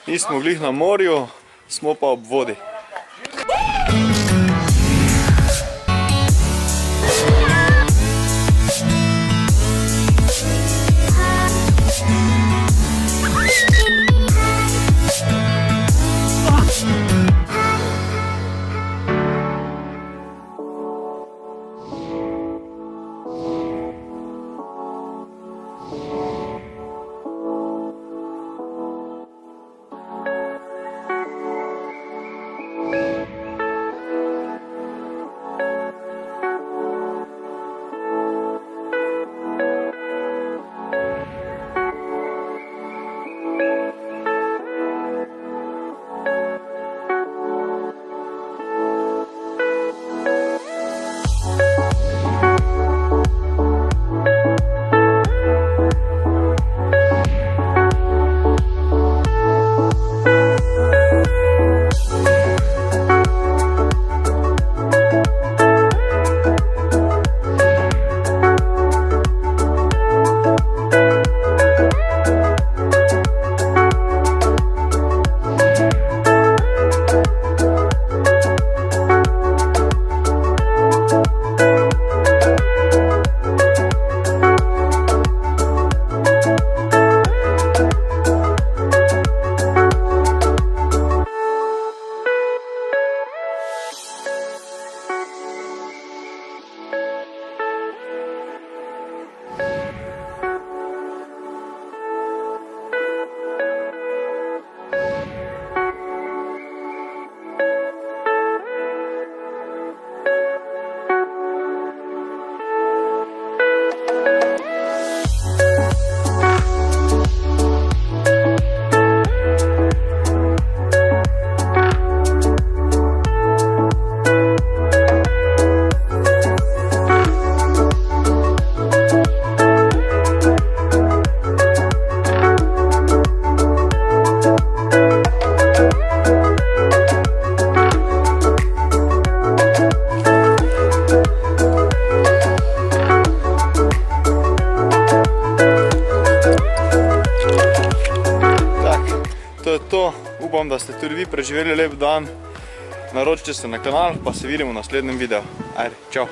Nismo glih na morju, smo pa ob vodi. Upam, da ste tudi vi preživeli lep dan. Naročite se na kanal, pa se vidimo v naslednjem videu. Ajde, čau!